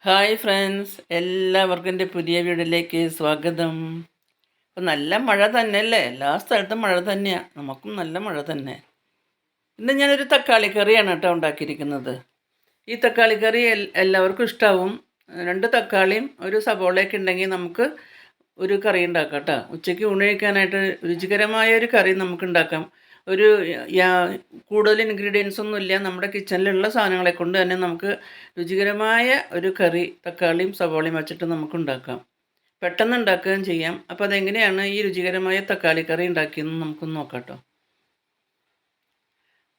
Hi friends, എല്ലാവർക്കും എൻ്റെ പുതിയ വീഡിയോയിലേക്ക് സ്വാഗതം. ഇപ്പം നല്ല മഴ തന്നെയല്ലേ, എല്ലാ സ്ഥലത്തും മഴ തന്നെയാണ്, നമുക്കും നല്ല മഴ തന്നെ. ഇന്ന് ഞാനൊരു തക്കാളി കറിയാണ് കേട്ടോ ഉണ്ടാക്കിയിരിക്കുന്നത്. ഈ തക്കാളി കറി എല്ലാവർക്കും ഇഷ്ടാവും. 2 തക്കാളിയും ഒരു സവോളയൊക്കെ ഉണ്ടെങ്കിൽ നമുക്ക് ഒരു കറി ഉണ്ടാക്കാം കേട്ടോ. ഉച്ചയ്ക്ക് ഊണ് കഴിക്കാനായിട്ട് രുചികരമായ ഒരു കറി നമുക്ക് ഉണ്ടാക്കാം. ഒരു കൂടുതൽ ഇൻഗ്രീഡിയൻസ് ഒന്നുമില്ല, നമ്മുടെ കിച്ചണിലുള്ള സാധനങ്ങളെ കൊണ്ട് തന്നെ നമുക്ക് രുചികരമായ ഒരു കറി തക്കാളിയും സവോളയും വെച്ചിട്ട് നമുക്ക് ഉണ്ടാക്കാം. പെട്ടെന്ന് ഉണ്ടാക്കുകയും ചെയ്യാം. അപ്പോൾ അതെങ്ങനെയാണ് ഈ രുചികരമായ തക്കാളി കറി ഉണ്ടാക്കിയെന്ന് നമുക്കൊന്ന് നോക്കാം കേട്ടോ.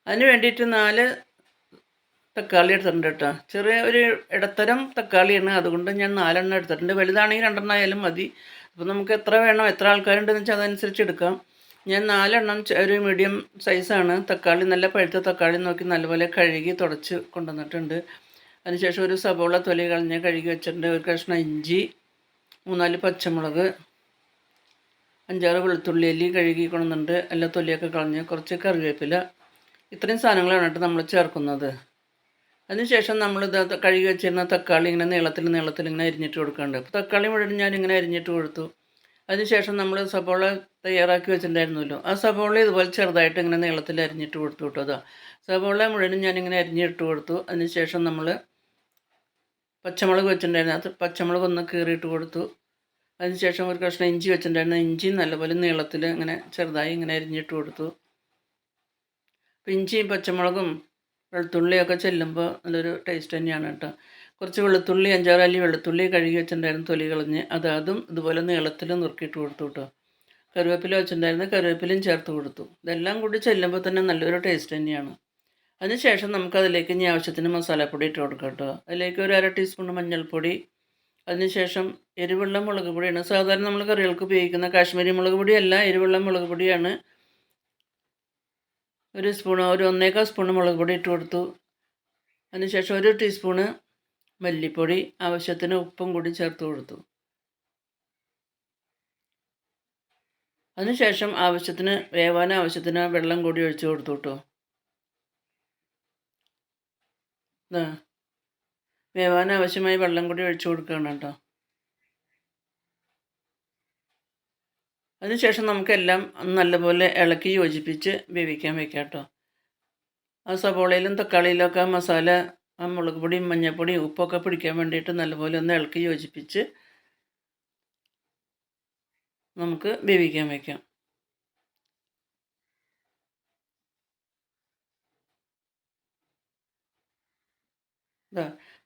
അതിന് വേണ്ടിയിട്ട് 4 തക്കാളി എടുത്തിട്ടുണ്ട് കേട്ടോ. ചെറിയ ഒരു ഇടത്തരം തക്കാളിയാണ്, അതുകൊണ്ട് ഞാൻ 4 എണ്ണം എടുത്തിട്ടുണ്ട്. വലുതാണെങ്കിൽ 2 എണ്ണം ആയാലും മതി. അപ്പോൾ നമുക്ക് എത്ര വേണോ, എത്ര ആൾക്കാരുണ്ടെന്ന് വെച്ചാൽ അതനുസരിച്ച് എടുക്കാം. ഞാൻ 4 എണ്ണം ഒരു മീഡിയം സൈസാണ് തക്കാളി, നല്ല പഴുത്ത തക്കാളി നോക്കി നല്ലപോലെ കഴുകി തുടച്ച് കൊണ്ടുവന്നിട്ടുണ്ട്. അതിനുശേഷം ഒരു സവോള തൊലി കളഞ്ഞ് കഴുകി വെച്ചിട്ടുണ്ട്. ഒരു കഷ്ണം ഇഞ്ചി, 3-4 പച്ചമുളക്, 5-6 വെളുത്തുള്ളി അല്ലി കഴുകി കൊണ്ടുവന്നിട്ടുണ്ട്. എല്ലാ തൊലിയൊക്കെ കളഞ്ഞ് കുറച്ച് കറിവേപ്പില, ഇത്രയും സാധനങ്ങളാണ് കേട്ടോ നമ്മൾ ചേർക്കുന്നത്. അതിനുശേഷം നമ്മളിത് കഴുകി വെച്ചിരുന്ന തക്കാളി ഇങ്ങനെ നീളത്തിൽ ഇങ്ങനെ അരിഞ്ഞിട്ട് കൊടുക്കുന്നുണ്ട്. അപ്പോൾ തക്കാളി മുഴുവൻ ഞാനിങ്ങനെ അരിഞ്ഞിട്ട് കൊടുത്തു. അതിനുശേഷം നമ്മൾ സവോള തയ്യാറാക്കി വെച്ചിട്ടുണ്ടായിരുന്നല്ലോ, ആ സവോള ഇതുപോലെ ചെറുതായിട്ട് ഇങ്ങനെ നീളത്തിൽ അരിഞ്ഞിട്ട് കൊടുത്തു കേട്ടോ. അതാ സവോള മുഴുവനും ഞാനിങ്ങനെ അരിഞ്ഞിട്ട് കൊടുത്തു. അതിനുശേഷം നമ്മൾ പച്ചമുളക് വെച്ചിട്ടുണ്ടായിരുന്നു, അത് പച്ചമുളക് ഒന്ന് കീറിയിട്ട് കൊടുത്തു. അതിനുശേഷം ഒരു കഷ്ണം ഇഞ്ചി വെച്ചിട്ടുണ്ടായിരുന്നു, ഇഞ്ചി നല്ലപോലെ നീളത്തിൽ ഇങ്ങനെ ചെറുതായി ഇങ്ങനെ അരിഞ്ഞിട്ട് കൊടുത്തു. അപ്പോൾ ഇഞ്ചിയും പച്ചമുളകും വെളുത്തുള്ളിയൊക്കെ ചെല്ലുമ്പോൾ നല്ലൊരു ടേസ്റ്റ് തന്നെയാണ് കേട്ടോ. കുറച്ച് വെളുത്തുള്ളി, 5-6 അല്ലി വെളുത്തുള്ളി കഴുകി വെച്ചിട്ടുണ്ടായിരുന്നു, തൊലി കളഞ്ഞ് അതും ഇതുപോലെ നീളത്തിൽ നുറുക്കിയിട്ട് കൊടുത്തു കേട്ടോ. കറിവേപ്പില വെച്ചിട്ടുണ്ടായിരുന്നു, കറിവേപ്പിലയും ചേർത്ത് കൊടുത്തു. ഇതെല്ലാം കൂടി ചെല്ലുമ്പോൾ തന്നെ നല്ലൊരു ടേസ്റ്റ് തന്നെയാണ്. അതിനുശേഷം നമുക്കതിലേക്ക് ഇനി ആവശ്യത്തിന് മസാലപ്പൊടി ഇട്ട് കൊടുക്കാം കേട്ടോ. അതിലേക്ക് ഒരു 1/2 ടീസ്പൂൺ മഞ്ഞൾപ്പൊടി, അതിനുശേഷം എരിവുള്ള മുളക് പൊടിയാണ് സാധാരണ നമ്മൾ കറികൾക്ക് ഉപയോഗിക്കുന്ന. കാശ്മീരി മുളക് പൊടിയല്ല, എരിവുള്ള മുളക് പൊടിയാണ്. ഒരു 1.25 സ്പൂൺ മുളക് പൊടി ഇട്ട് കൊടുത്തു. അതിനുശേഷം 1 ടീസ്പൂണ് മല്ലിപ്പൊടി, ആവശ്യത്തിന് ഉപ്പും കൂടി ചേർത്ത് കൊടുത്തു. അതിനുശേഷം ആവശ്യത്തിന് വെള്ളം കൂടി ഒഴിച്ച് കൊടുത്തു കേട്ടോ. വേവാൻ ആവശ്യമായി വെള്ളം കൂടി ഒഴിച്ച് കൊടുക്കുകയാണ് കേട്ടോ. അതിനുശേഷം നമുക്കെല്ലാം നല്ലപോലെ ഇളക്കി യോജിപ്പിച്ച് വേവിക്കാൻ വെക്കാം കേട്ടോ. ആ സവോളയിലും തക്കാളിയിലൊക്കെ മസാല, ആ മുളക് പൊടിയും മഞ്ഞൾപ്പൊടിയും ഉപ്പൊക്കെ പിടിക്കാൻ വേണ്ടിയിട്ട് നല്ലപോലെ ഒന്ന് ഇളക്കി യോജിപ്പിച്ച് നമുക്ക് വേവിക്കാൻ വയ്ക്കാം.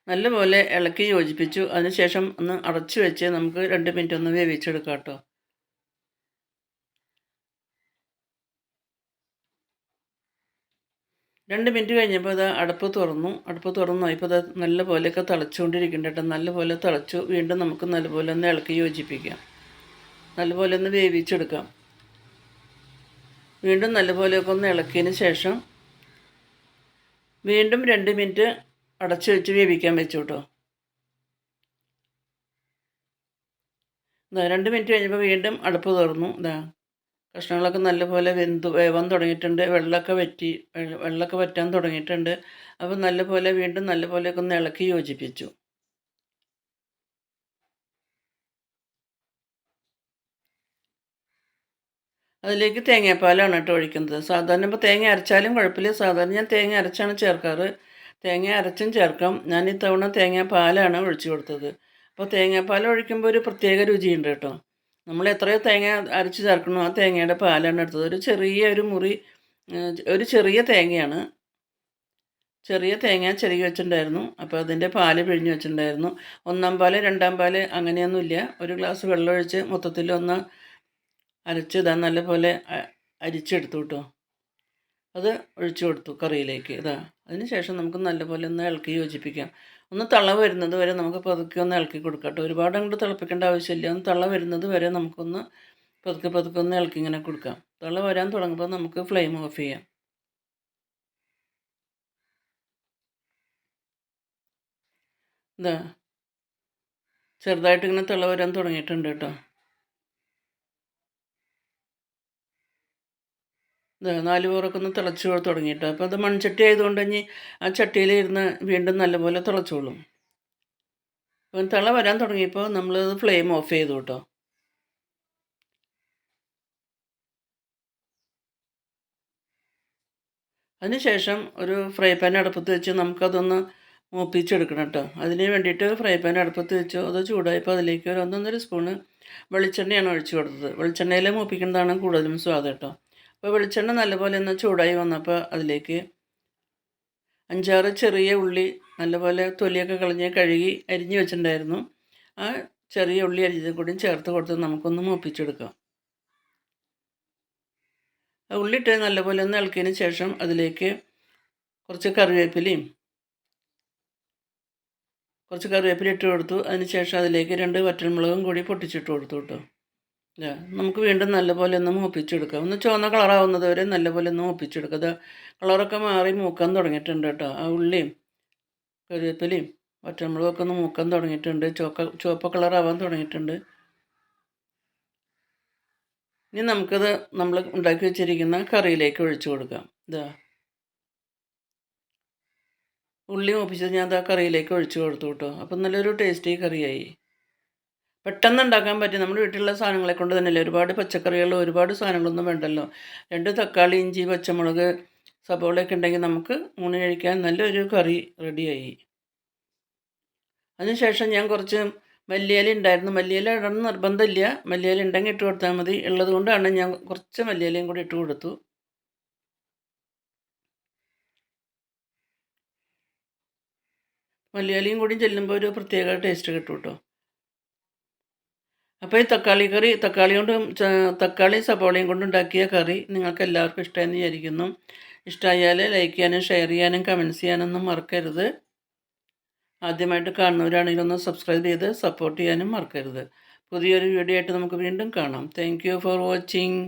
നല്ലപോലെ ഇളക്കി യോജിപ്പിച്ചു. അതിനുശേഷം ഒന്ന് അടച്ചു വെച്ച് നമുക്ക് 2 മിനിറ്റ് ഒന്ന് വേവിച്ചെടുക്കാം കേട്ടോ. 2 മിനിറ്റ് കഴിഞ്ഞപ്പോൾ അത് അടുപ്പ് തുറന്നു. ഇപ്പോൾ അത് നല്ലപോലെയൊക്കെ തിളച്ചുകൊണ്ടിരിക്കുന്നുണ്ട് കേട്ടോ. നല്ലപോലെ തിളച്ചു. വീണ്ടും നമുക്ക് നല്ലപോലെ ഒന്ന് ഇളക്കി യോജിപ്പിക്കാം, നല്ലപോലെ ഒന്ന് വേവിച്ചെടുക്കാം. വീണ്ടും നല്ലപോലെയൊക്കെ ഒന്ന് ഇളക്കിയതിന് ശേഷം വീണ്ടും 2 മിനിറ്റ് അടച്ചു വെച്ച് വേവിക്കാൻ വെച്ചു കേട്ടോ. 2 മിനിറ്റ് കഴിഞ്ഞപ്പോൾ വീണ്ടും അടുപ്പ് തുറന്നു. കഷ്ണങ്ങളൊക്കെ നല്ലപോലെ വേവാൻ തുടങ്ങിയിട്ടുണ്ട്. വെള്ളമൊക്കെ വറ്റാൻ തുടങ്ങിയിട്ടുണ്ട്. അപ്പോൾ വീണ്ടും നല്ലപോലെയൊക്കെ ഒന്ന് ഇളക്കി യോജിപ്പിച്ചു. അതിലേക്ക് തേങ്ങാപ്പാലാണ് കേട്ടോ ഒഴിക്കുന്നത്. സാധാരണ ഇപ്പോൾ തേങ്ങ അരച്ചാലും കുഴപ്പമില്ല, സാധാരണ ഞാൻ തേങ്ങ അരച്ചാണ് ചേർക്കാറ്. തേങ്ങ അരച്ചും ചേർക്കാം. ഞാൻ ഇത്തവണ തേങ്ങാപ്പാലാണ് ഒഴിച്ചു കൊടുത്തത്. അപ്പോൾ തേങ്ങാപ്പാൽ ഒഴിക്കുമ്പോൾ ഒരു പ്രത്യേക രുചിയുണ്ട് കേട്ടോ. നമ്മൾ എത്രയോ തേങ്ങ അരച്ച് ചേർക്കണോ ആ തേങ്ങയുടെ പാലാണ് എടുത്തത്. ഒരു ചെറിയ തേങ്ങയാണ്. ചെറിയ തേങ്ങ ചിരകി വെച്ചിട്ടുണ്ടായിരുന്നു. അപ്പോൾ അതിൻ്റെ പാല് പിഴിഞ്ഞ് വെച്ചിട്ടുണ്ടായിരുന്നു. 1-ാം പാല് 2-ാം പാല് അങ്ങനെയൊന്നുമില്ല. ഒരു ഗ്ലാസ് വെള്ളം ഒഴിച്ച് മൊത്തത്തിൽ ഒന്ന് അരച്ച് നല്ലപോലെ അരിച്ചെടുത്തു കേട്ടോ. അത് ഒഴിച്ചു കൊടുത്തു കറിയിലേക്ക്. അതിന് ശേഷം നമുക്ക് നല്ലപോലെ ഒന്ന് ഇളക്കി യോജിപ്പിക്കാം. ഒന്ന് തള വരുന്നത് വരെ നമുക്ക് പതുക്കെ ഒന്ന് ഇളക്കി കൊടുക്കാം കേട്ടോ. ഒരുപാട് അങ്ങോട്ട് തിളപ്പിക്കേണ്ട ആവശ്യമില്ല. ഒന്ന് തള വരുന്നത് വരെ നമുക്കൊന്ന് പതുക്കെ ഒന്ന് ഇളക്കി ഇങ്ങനെ കൊടുക്കാം. തള വരാൻ തുടങ്ങുമ്പോൾ നമുക്ക് ഫ്ലെയിം ഓഫ് ചെയ്യാം. ചെറുതായിട്ട് ഇങ്ങനെ തിള വരാൻ തുടങ്ങിയിട്ടുണ്ട് കേട്ടോ. 4 പേരൊക്കെ ഒന്ന് തിളച്ച് തുടങ്ങിയിട്ട്. അപ്പോൾ അത് മൺചട്ടി ആയതുകൊണ്ട് ഇനി ആ ചട്ടിയിൽ ഇരുന്ന് വീണ്ടും നല്ലപോലെ തിളച്ചോളും. അപ്പം തിള വരാൻ തുടങ്ങിയപ്പോൾ നമ്മളത് ഫ്ലെയിം ഓഫ് ചെയ്തു കേട്ടോ. അതിനുശേഷം ഒരു ഫ്രൈ പാൻ അടുപ്പത്ത് വെച്ച് നമുക്കതൊന്ന് മൂപ്പിച്ചെടുക്കണം കേട്ടോ. അതിന് വേണ്ടിയിട്ട് ഫ്രൈ പാൻ അടുപ്പത്ത് വെച്ചു. അത് ചൂടായപ്പോൾ അതിലേക്ക് ഒരു 1.5 സ്പൂണ് വെളിച്ചെണ്ണയാണ് ഒഴിച്ച് കൊടുത്തത്. വെളിച്ചെണ്ണയിൽ മൂപ്പിക്കുന്നതാണ് കൂടുതലും സ്വാദ് കേട്ടോ. അപ്പോൾ വെളിച്ചെണ്ണ നല്ലപോലെ ഒന്ന് ചൂടായി വന്നപ്പോൾ അതിലേക്ക് 5-6 ചെറിയ ഉള്ളി നല്ലപോലെ തൊലിയൊക്കെ കളഞ്ഞ് കഴുകി അരിഞ്ഞ് വെച്ചിട്ടുണ്ടായിരുന്നു. ആ ചെറിയ ഉള്ളി അരിഞ്ഞതും കൂടി ചേർത്ത് കൊടുത്ത് നമുക്കൊന്ന് മൂപ്പിച്ചെടുക്കാം. ആ ഉള്ളിയിട്ട് നല്ലപോലെ ഒന്ന് ഇളക്കിയതിന് ശേഷം അതിലേക്ക് കുറച്ച് കറിവേപ്പില ഇട്ട് കൊടുത്തു. അതിന് ശേഷം അതിലേക്ക് 2 വറ്റൽമുളകും കൂടി പൊട്ടിച്ചിട്ട് കൊടുത്തു കേട്ടോ. നമുക്ക് വീണ്ടും നല്ലപോലെ ഒന്ന് മൂപ്പിച്ചെടുക്കാം. ഒന്ന് ചുവന്ന കളറാവുന്നത് വരെ നല്ലപോലെ ഒന്ന് മൂപ്പിച്ചെടുക്കുക. അത് കളറൊക്കെ മാറി മൂക്കാൻ തുടങ്ങിയിട്ടുണ്ട് കേട്ടോ. ആ ഉള്ളിയും കറിവേപ്പിലയും വറ്റൽമുളകൊക്കെ ഒന്ന് മൂക്കാൻ തുടങ്ങിയിട്ടുണ്ട്. ചുവപ്പ് കളറാവാൻ തുടങ്ങിയിട്ടുണ്ട്. ഇനി നമുക്കത് നമ്മൾ ഉണ്ടാക്കി വെച്ചിരിക്കുന്ന കറിയിലേക്ക് ഒഴിച്ചു കൊടുക്കാം. ഉള്ളി മൂപ്പിച്ചത് ഞാൻ കറിയിലേക്ക് ഒഴിച്ചു കൊടുത്തു കേട്ടോ. അപ്പം നല്ലൊരു ടേസ്റ്റി കറിയായി. പെട്ടെന്ന് ഉണ്ടാക്കാൻ പറ്റും. നമ്മുടെ വീട്ടിലുള്ള സാധനങ്ങളെ കൊണ്ട് തന്നെയല്ലേ. ഒരുപാട് പച്ചക്കറികൾ, ഒരുപാട് സാധനങ്ങളൊന്നും വേണ്ടല്ലോ. 2 തക്കാളി, ഇഞ്ചി, പച്ചമുളക്, സബോളയൊക്കെ ഉണ്ടെങ്കിൽ നമുക്ക് ഊണ് കഴിക്കാൻ നല്ലൊരു കറി റെഡിയായി. അതിനുശേഷം ഞാൻ കുറച്ച് മല്ലിയില ഉണ്ടായിരുന്നു. മല്ലിയില ഇടണം നിർബന്ധമില്ല. മല്ലിയില ഉണ്ടെങ്കിൽ ഇട്ട് കൊടുത്താൽ മതി. ഉള്ളത് കൊണ്ടാണ് ഞാൻ കുറച്ച് മല്ലിയിലയും കൂടി ഇട്ട് കൊടുത്തു. മല്ലിയിലയും കൂടി ചെല്ലുമ്പോൾ ഒരു പ്രത്യേക ടേസ്റ്റ് കിട്ടും കേട്ടോ. അപ്പോൾ ഈ തക്കാളിയും സബോളയും കൊണ്ടുണ്ടാക്കിയ കറി നിങ്ങൾക്ക് എല്ലാവർക്കും ഇഷ്ടമെന്ന് വിചാരിക്കുന്നു. ഇഷ്ടമായാൽ ലൈക്ക് ചെയ്യാനും ഷെയർ ചെയ്യാനും കമൻറ്റ്സ് ചെയ്യാനൊന്നും മറക്കരുത്. ആദ്യമായിട്ട് കാണുന്നവരാണെങ്കിൽ ഒന്ന് സബ്സ്ക്രൈബ് ചെയ്ത് സപ്പോർട്ട് ചെയ്യാനും മറക്കരുത്. പുതിയൊരു വീഡിയോ ആയിട്ട് നമുക്ക് വീണ്ടും കാണാം. Thank you for watching.